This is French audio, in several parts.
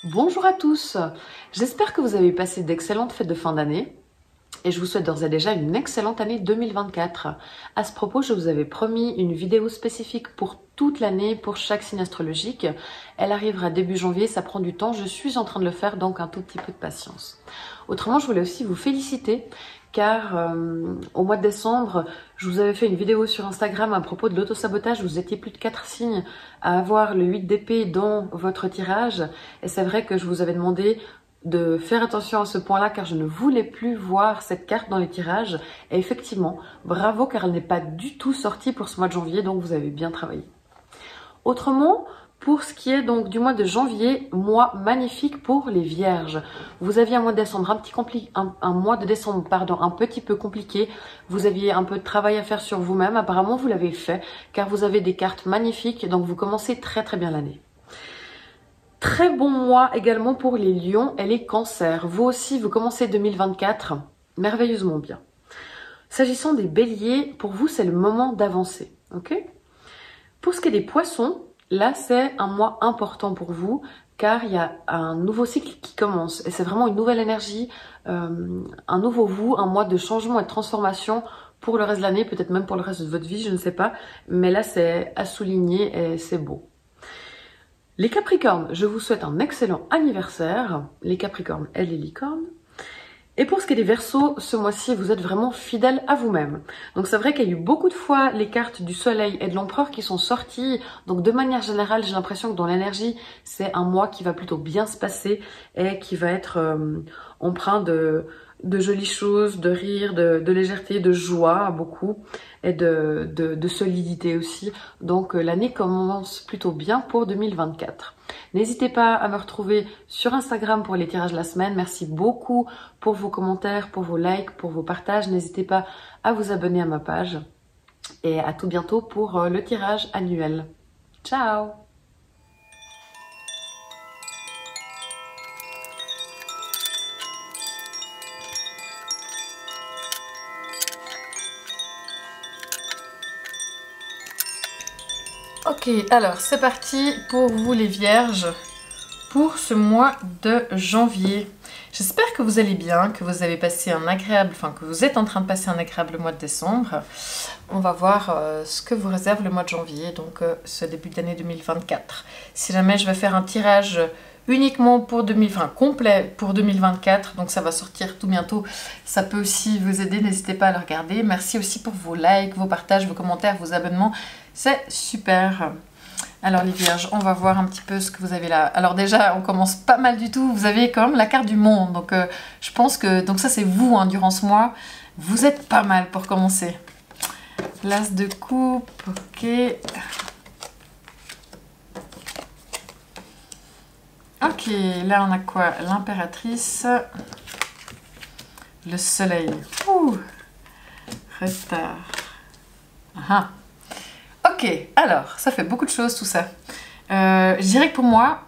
Bonjour à tous, j'espère que vous avez passé d'excellentes fêtes de fin d'année et je vous souhaite d'ores et déjà une excellente année 2024. À ce propos, je vous avais promis une vidéo spécifique pour toute l'année, pour chaque signe astrologique. Elle arrivera début janvier, ça prend du temps, je suis en train de le faire, donc un tout petit peu de patience. Autrement, je voulais aussi vous féliciter car au mois de décembre, je vous avais fait une vidéo sur Instagram à propos de l'autosabotage. Vous étiez plus de 4 signes à avoir le 8 d'épée dans votre tirage. Et c'est vrai que je vous avais demandé de faire attention à ce point-là car je ne voulais plus voir cette carte dans les tirages. Et effectivement, bravo car elle n'est pas du tout sortie pour ce mois de janvier, donc vous avez bien travaillé. Autrement, pour ce qui est donc du mois de janvier, mois magnifique pour les vierges. Vous aviez un mois de décembre un mois de décembre, pardon, un petit peu compliqué. Vous aviez un peu de travail à faire sur vous-même. Apparemment, vous l'avez fait car vous avez des cartes magnifiques. Donc, vous commencez très très bien l'année. Très bon mois également pour les lions et les cancers. Vous aussi, vous commencez 2024 merveilleusement bien. S'agissant des béliers, pour vous, c'est le moment d'avancer. Ok ? Pour ce qui est des poissons, là, c'est un mois important pour vous car il y a un nouveau cycle qui commence et c'est vraiment une nouvelle énergie, un nouveau vous, un mois de changement et de transformation pour le reste de l'année, peut-être même pour le reste de votre vie, je ne sais pas. Mais là, c'est à souligner et c'est beau. Les Capricornes, je vous souhaite un excellent anniversaire. Les Capricornes et les licornes. Et pour ce qui est des Verseaux, ce mois-ci, vous êtes vraiment fidèles à vous-même. Donc c'est vrai qu'il y a eu beaucoup de fois les cartes du Soleil et de l'Empereur qui sont sorties. Donc de manière générale, j'ai l'impression que dans l'énergie, c'est un mois qui va plutôt bien se passer et qui va être empreint de jolies choses, de rire, de légèreté, de joie beaucoup et de solidité aussi. Donc l'année commence plutôt bien pour 2024. N'hésitez pas à me retrouver sur Instagram pour les tirages de la semaine. Merci beaucoup pour vos commentaires, pour vos likes, pour vos partages. N'hésitez pas à vous abonner à ma page. Et à tout bientôt pour le tirage annuel. Ciao! Ok, alors c'est parti pour vous les vierges pour ce mois de janvier. J'espère que vous allez bien, que vous avez passé un agréable, que vous êtes en train de passer un agréable mois de décembre. On va voir ce que vous réserve le mois de janvier, donc ce début d'année 2024. Si jamais je vais faire un tirage uniquement pour complet pour 2024, donc ça va sortir tout bientôt, ça peut aussi vous aider, n'hésitez pas à le regarder. Merci aussi pour vos likes, vos partages, vos commentaires, vos abonnements, c'est super. Alors les vierges, on va voir un petit peu ce que vous avez là. Alors déjà, on commence pas mal du tout, vous avez quand même la carte du monde, donc je pense que, donc ça c'est vous hein, durant ce mois, vous êtes pas mal pour commencer. L'as de coupe, ok. Ok, là on a quoi? L'impératrice, le soleil, ouh, retard. Ah. Ok, alors, ça fait beaucoup de choses tout ça. Je dirais que pour moi,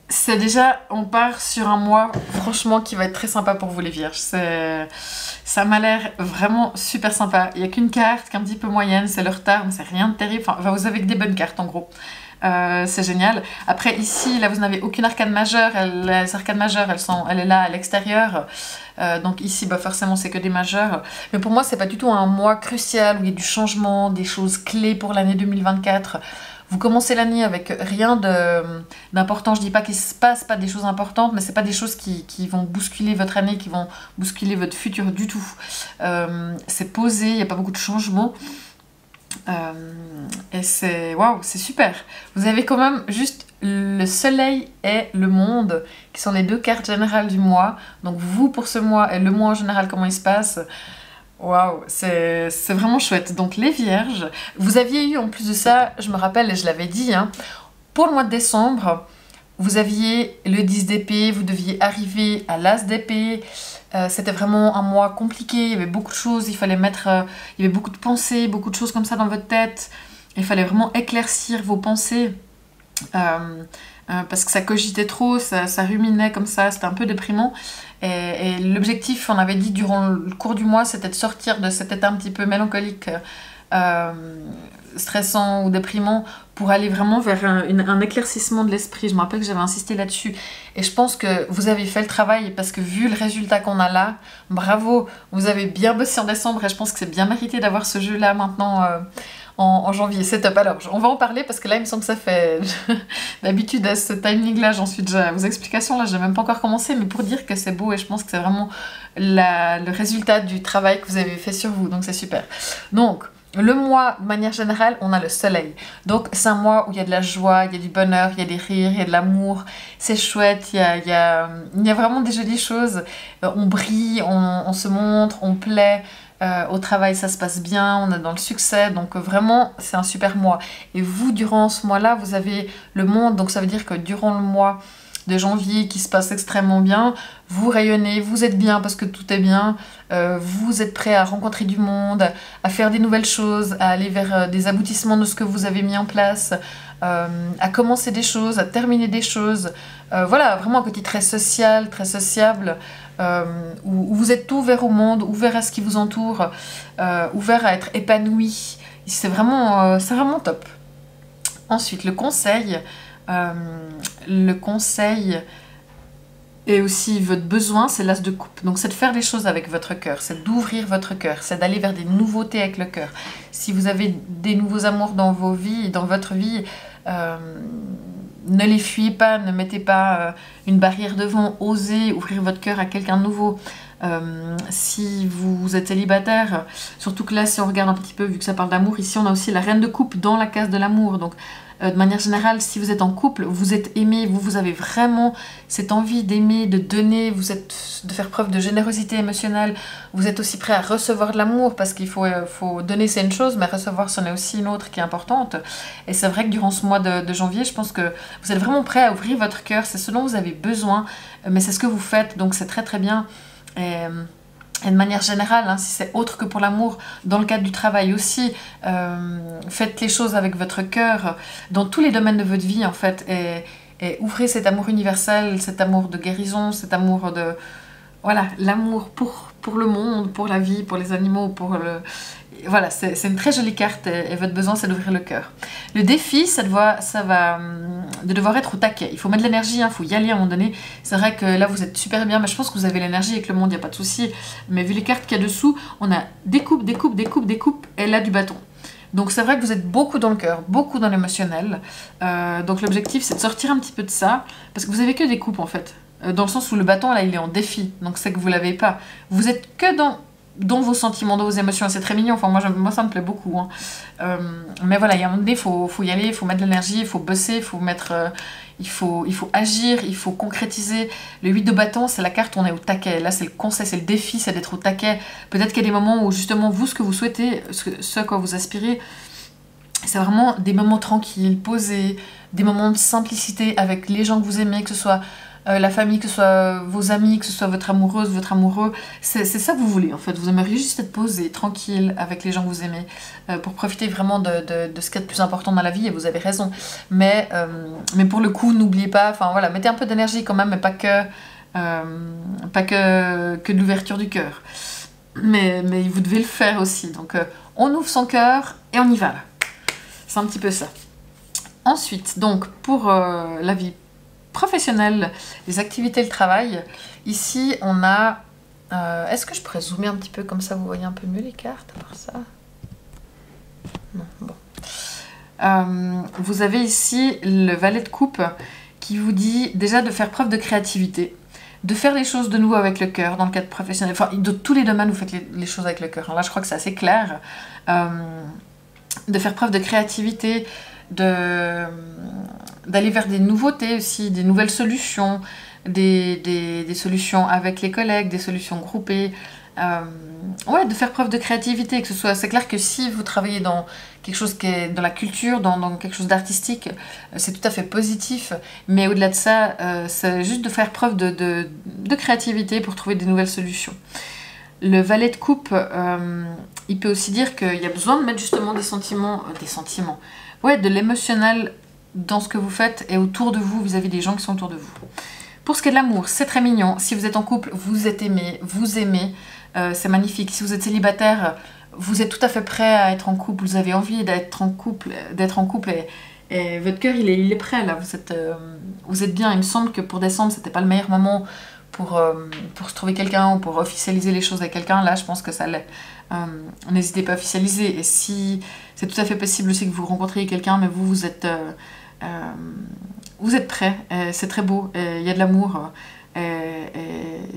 c'est déjà, on part sur un mois franchement qui va être très sympa pour vous les vierges. Ça m'a l'air vraiment super sympa. Il n'y a qu'une carte qui est un petit peu moyenne, c'est le retard, mais c'est rien de terrible. Enfin, vous avez que des bonnes cartes en gros. C'est génial. Après ici, là vous n'avez aucune arcane majeure. Les arcanes majeures, elle est là à l'extérieur. Donc ici, bah forcément, c'est que des majeures. Mais pour moi, c'est pas du tout un mois crucial où il y a du changement, des choses clés pour l'année 2024. Vous commencez l'année avec rien d'important. Je dis pas qu'il se passe pas des choses importantes, mais c'est pas des choses qui vont bousculer votre année, qui vont bousculer votre futur du tout. C'est posé, il n'y a pas beaucoup de changements. Et c'est waouh, c'est super. Vous avez quand même juste le soleil et le monde qui sont les deux cartes générales du mois. Donc vous pour ce mois et le mois en général, comment il se passe. Waouh, c'est vraiment chouette. Donc les vierges, vous aviez eu en plus de ça, je me rappelle et je l'avais dit, hein, pour le mois de décembre, vous aviez le 10 d'épée, vous deviez arriver à l'as d'épée. C'était vraiment un mois compliqué, il y avait beaucoup de choses, il fallait mettre, il y avait beaucoup de pensées, beaucoup de choses comme ça dans votre tête. Il fallait vraiment éclaircir vos pensées parce que ça cogitait trop, ça ruminait comme ça, c'était un peu déprimant. Et l'objectif, on avait dit durant le cours du mois, c'était de sortir de cet état un petit peu mélancolique stressants ou déprimants pour aller vraiment vers un éclaircissement de l'esprit. Je me rappelle que j'avais insisté là-dessus. Et je pense que vous avez fait le travail parce que vu le résultat qu'on a là, bravo, vous avez bien bossé en décembre et je pense que c'est bien mérité d'avoir ce jeu-là maintenant en janvier. C'est top. Alors, on va en parler parce que là, il me semble que ça fait... D'habitude, à ce timing-là, j'en suis déjà... Vos explications, là, je n'ai même pas encore commencé, mais pour dire que c'est beau et je pense que c'est vraiment le résultat du travail que vous avez fait sur vous. Donc, c'est super. Donc... Le mois, de manière générale, on a le soleil. Donc, c'est un mois où il y a de la joie, il y a du bonheur, il y a des rires, il y a de l'amour. C'est chouette, il y a vraiment des jolies choses. On brille, on se montre, on plaît. Au travail, ça se passe bien, on est dans le succès. Donc, vraiment, c'est un super mois. Et vous, durant ce mois-là, vous avez le monde. Donc, ça veut dire que durant le mois de janvier qui se passe extrêmement bien, vous rayonnez, vous êtes bien parce que tout est bien, vous êtes prêt à rencontrer du monde, à faire des nouvelles choses, à aller vers des aboutissements de ce que vous avez mis en place, à commencer des choses, à terminer des choses. Voilà, vraiment un côté très social, très sociable, où vous êtes ouvert au monde, ouvert à ce qui vous entoure, ouvert à être épanoui. C'est vraiment top. Ensuite, le conseil et aussi votre besoin, c'est l'as de coupe. Donc c'est de faire des choses avec votre cœur, c'est d'ouvrir votre cœur, c'est d'aller vers des nouveautés avec le cœur. Si vous avez des nouveaux amours dans vos vies, dans votre vie, ne les fuyez pas, ne mettez pas une barrière devant, osez ouvrir votre cœur à quelqu'un de nouveau. Si vous êtes célibataire, surtout que là, si on regarde un petit peu, vu que ça parle d'amour, ici on a aussi la reine de coupe dans la case de l'amour. Donc de manière générale, si vous êtes en couple, vous êtes aimé, vous avez vraiment cette envie d'aimer, de donner, de faire preuve de générosité émotionnelle, vous êtes aussi prêt à recevoir de l'amour, parce qu'il faut donner, c'est une chose, mais recevoir, c'en est aussi une autre qui est importante. Et c'est vrai que durant ce mois de janvier, je pense que vous êtes vraiment prêt à ouvrir votre cœur, c'est ce dont vous avez besoin, mais c'est ce que vous faites, donc c'est très très bien. Et de manière générale, hein, si c'est autre que pour l'amour, dans le cadre du travail aussi, faites les choses avec votre cœur, dans tous les domaines de votre vie en fait, et ouvrez cet amour universel, cet amour de guérison, cet amour de... Voilà, l'amour pour le monde, pour la vie, pour les animaux, pour le... Voilà, c'est une très jolie carte et votre besoin, c'est d'ouvrir le cœur. Le défi, ça va de devoir être au taquet. Il faut mettre de l'énergie, il faut y aller à un moment donné. C'est vrai que là, vous êtes super bien, mais je pense que vous avez l'énergie avec le monde, il n'y a pas de souci. Mais vu les cartes qu'il y a dessous, on a des coupes, et là, du bâton. Donc c'est vrai que vous êtes beaucoup dans le cœur, beaucoup dans l'émotionnel. Donc l'objectif, c'est de sortir un petit peu de ça, parce que vous avez que des coupes, en fait. Dans le sens où le bâton, là, il est en défi. Donc c'est que vous l'avez pas. Vous êtes que dans vos sentiments, dans vos émotions, c'est très mignon, enfin moi ça me plaît beaucoup, hein. Mais voilà, il y a un moment donné, il faut y aller, il faut mettre de l'énergie, il faut bosser, il faut agir, il faut concrétiser. Le 8 de bâton, c'est la carte où on est au taquet, là c'est le conseil, c'est le défi, c'est d'être au taquet. Peut-être qu'il y a des moments où justement vous, ce que vous souhaitez, ce à quoi vous aspirez, c'est vraiment des moments tranquilles, posés, des moments de simplicité avec les gens que vous aimez, que ce soit la famille, que ce soit vos amis, que ce soit votre amoureuse, votre amoureux, c'est ça que vous voulez en fait. Vous aimeriez juste être posé, tranquille avec les gens que vous aimez, pour profiter vraiment de ce qui est le plus important dans la vie, et vous avez raison. Mais pour le coup, n'oubliez pas, enfin voilà, mettez un peu d'énergie quand même, mais pas que de l'ouverture du cœur. Mais vous devez le faire aussi. Donc on ouvre son cœur et on y va là. C'est un petit peu ça. Ensuite, donc pour la vie professionnelle, les activités, le travail, ici on a... Est-ce que je pourrais zoomer un petit peu comme ça, vous voyez un peu mieux les cartes, à part ça? Non, bon. Vous avez ici le valet de coupe qui vous dit déjà de faire preuve de créativité, de faire les choses de nouveau avec le cœur dans le cadre professionnel. Enfin, de tous les domaines, vous faites les choses avec le cœur. Là, je crois que c'est assez clair. De faire preuve de créativité, d'aller vers des nouveautés aussi, des nouvelles solutions, des solutions avec les collègues, des solutions groupées. Ouais, de faire preuve de créativité, que ce soit... C'est clair que si vous travaillez dans quelque chose qui est dans la culture, dans quelque chose d'artistique, c'est tout à fait positif, mais au-delà de ça, c'est juste de faire preuve de créativité pour trouver des nouvelles solutions. Le valet de coupe, il peut aussi dire qu'il y a besoin de mettre justement des sentiments, ouais, de l'émotionnel dans ce que vous faites et autour de vous, vis-à-vis des gens qui sont autour de vous. Pour ce qui est de l'amour, c'est très mignon. Si vous êtes en couple, vous êtes aimé, vous aimez, c'est magnifique. Si vous êtes célibataire, vous êtes tout à fait prêt à être en couple, vous avez envie d'être en couple, et votre cœur il est prêt là, vous êtes bien. Il me semble que pour décembre c'était pas le meilleur moment pour se trouver quelqu'un ou pour officialiser les choses avec quelqu'un. Là je pense que ça l'est. N'hésitez pas à officialiser, et si c'est tout à fait possible aussi que vous rencontriez quelqu'un, mais vous êtes prêt, c'est très beau, il y a de l'amour. Et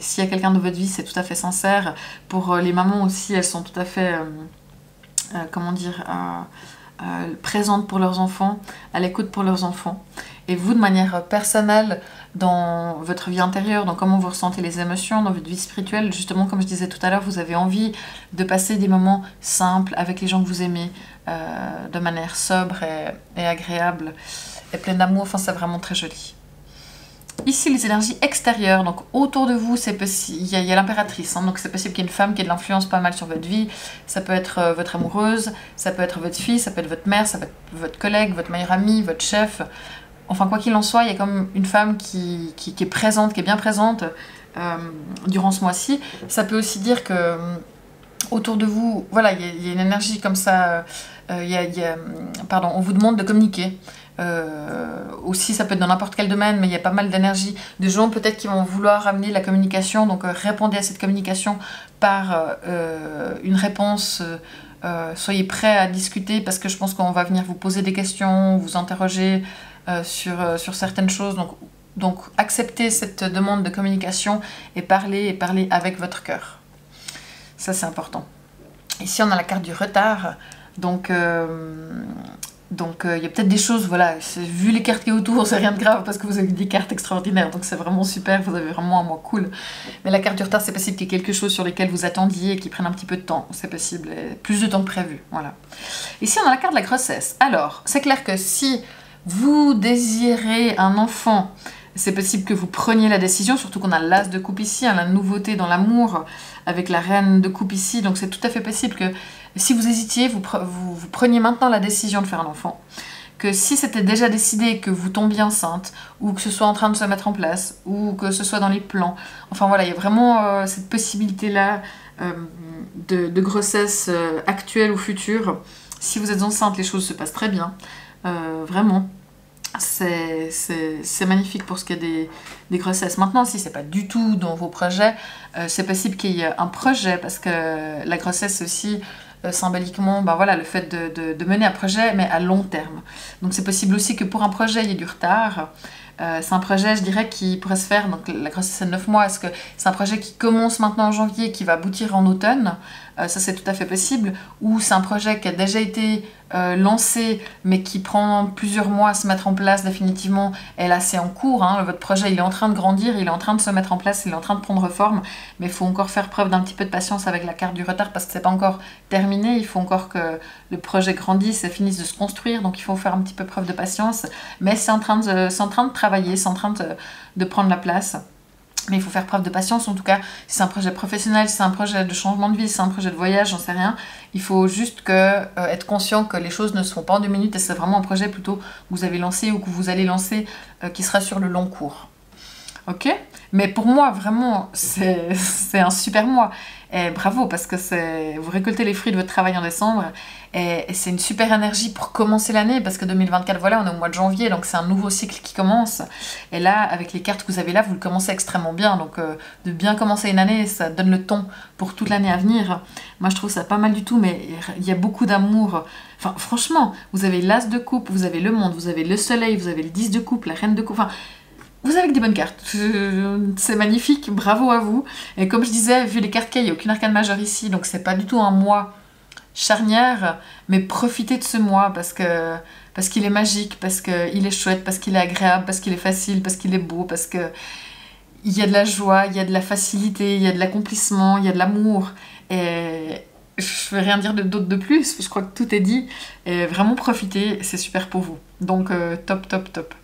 s'il y a quelqu'un dans votre vie, c'est tout à fait sincère. Pour les mamans aussi, elles sont tout à fait, comment dire, présentes pour leurs enfants, à l'écoute pour leurs enfants. Et vous, de manière personnelle, dans votre vie intérieure, dans comment vous ressentez les émotions, dans votre vie spirituelle, justement, comme je disais tout à l'heure, vous avez envie de passer des moments simples avec les gens que vous aimez, de manière sobre et agréable, et pleine d'amour. Enfin, c'est vraiment très joli. Ici, les énergies extérieures, donc autour de vous, il y a l'impératrice, hein, donc c'est possible qu'il y ait une femme qui ait de l'influence pas mal sur votre vie. Ça peut être votre amoureuse, ça peut être votre fille, ça peut être votre mère, ça peut être votre collègue, votre meilleur ami, votre chef. Enfin, quoi qu'il en soit, il y a comme une femme qui est présente, qui est bien présente durant ce mois-ci. Ça peut aussi dire que autour de vous, voilà, il y a une énergie comme ça, pardon, on vous demande de communiquer. Aussi ça peut être dans n'importe quel domaine, mais il y a pas mal d'énergie de gens peut-être qui vont vouloir amener la communication, donc répondez à cette communication par une réponse, soyez prêts à discuter, parce que je pense qu'on va venir vous poser des questions, vous interroger sur certaines choses, donc acceptez cette demande de communication et parlez avec votre cœur, ça c'est important. Ici on a la carte du retard, donc il y a peut-être des choses, voilà, vu les cartes qui est autour, c'est rien de grave parce que vous avez des cartes extraordinaires, donc c'est vraiment super, vous avez vraiment un mois cool. Mais la carte du retard, c'est possible qu'il y ait quelque chose sur lequel vous attendiez et qui prenne un petit peu de temps, c'est possible, plus de temps que prévu, voilà. Ici, on a la carte de la grossesse. Alors, c'est clair que si vous désirez un enfant, c'est possible que vous preniez la décision, surtout qu'on a l'as de coupe ici, hein, la nouveauté dans l'amour avec la reine de coupe ici, donc c'est tout à fait possible que si vous hésitiez, vous preniez maintenant la décision de faire un enfant. Que si c'était déjà décidé que vous tombiez enceinte, ou que ce soit en train de se mettre en place, ou que ce soit dans les plans, enfin voilà, il y a vraiment cette possibilité-là de grossesse actuelle ou future. Si vous êtes enceinte, les choses se passent très bien, vraiment. C'est magnifique pour ce qui est des grossesses. Maintenant, si c'est pas du tout dans vos projets, c'est possible qu'il y ait un projet, parce que la grossesse aussi, symboliquement, ben voilà, le fait de mener un projet, mais à long terme. Donc c'est possible aussi que pour un projet, il y ait du retard. C'est un projet, je dirais, qui pourrait se faire, donc la grossesse c'est 9 mois, est-ce que c'est un projet qui commence maintenant en janvier, qui va aboutir en automne? Ça c'est tout à fait possible. Ou c'est un projet qui a déjà été lancé, mais qui prend plusieurs mois à se mettre en place définitivement, et là c'est en cours, hein. Votre projet il est en train de grandir, il est en train de se mettre en place, il est en train de prendre forme, mais il faut encore faire preuve d'un petit peu de patience avec la carte du retard, parce que c'est pas encore terminé, il faut encore que le projet grandisse et finisse de se construire, donc il faut faire un petit peu preuve de patience, mais c'est en train de travailler, c'est en train de prendre la place. Mais il faut faire preuve de patience, en tout cas, si c'est un projet professionnel, si c'est un projet de changement de vie, si c'est un projet de voyage, j'en sais rien. Il faut juste être conscient que les choses ne se font pas en 2 minutes, et c'est vraiment un projet plutôt que vous avez lancé ou que vous allez lancer qui sera sur le long cours. Ok? Mais pour moi, vraiment, c'est un super mois. Et bravo, parce que vous récoltez les fruits de votre travail en décembre, et c'est une super énergie pour commencer l'année, parce que 2024, voilà, on est au mois de janvier, donc c'est un nouveau cycle qui commence. Et là, avec les cartes que vous avez là, vous le commencez extrêmement bien. Donc de bien commencer une année, ça donne le ton pour toute l'année à venir. Moi, je trouve ça pas mal du tout, mais il y a beaucoup d'amour. Enfin, franchement, vous avez l'as de coupe, vous avez le monde, vous avez le soleil, vous avez le 10 de coupe, la reine de coupe, enfin... Vous avez que des bonnes cartes, c'est magnifique, bravo à vous. Et comme je disais, vu les cartes qu'il y a, il n'y a aucune arcane majeure ici, donc c'est pas du tout un mois charnière, mais profitez de ce mois parce qu'il est magique, parce qu'il est chouette, parce qu'il est agréable, parce qu'il est facile, parce qu'il est beau, parce qu'il y a de la joie, il y a de la facilité, il y a de l'accomplissement, il y a de l'amour. Et je ne vais rien dire d'autre de plus, je crois que tout est dit. Et vraiment profitez, c'est super pour vous. Donc top, top, top.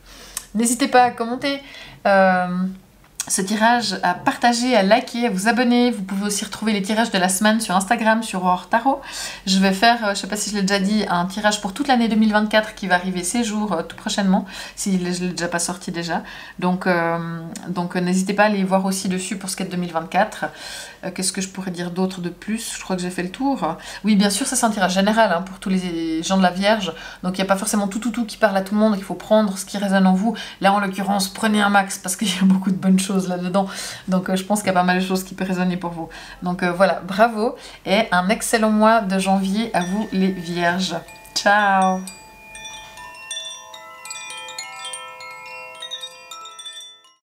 N'hésitez pas à commenter ce tirage à partager, à liker, à vous abonner. Vous pouvez aussi retrouver les tirages de la semaine sur Instagram, sur Aurore Tarot. Je vais faire, je ne sais pas si je l'ai déjà dit, un tirage pour toute l'année 2024 qui va arriver ces jours tout prochainement, si je ne l'ai déjà pas sorti déjà. Donc n'hésitez pas à aller voir aussi dessus pour ce qu'est 2024. Qu'est-ce que je pourrais dire d'autre de plus? Je crois que j'ai fait le tour. Oui, bien sûr, ça c'est un tirage général hein, pour tous les gens de la Vierge. Donc il n'y a pas forcément tout qui parle à tout le monde. Il faut prendre ce qui résonne en vous. Là, en l'occurrence, prenez un max parce qu'il y a beaucoup de bonnes choses là-dedans. Donc je pense qu'il y a pas mal de choses qui peuvent résonner pour vous. Donc voilà, bravo et un excellent mois de janvier à vous les Vierges. Ciao!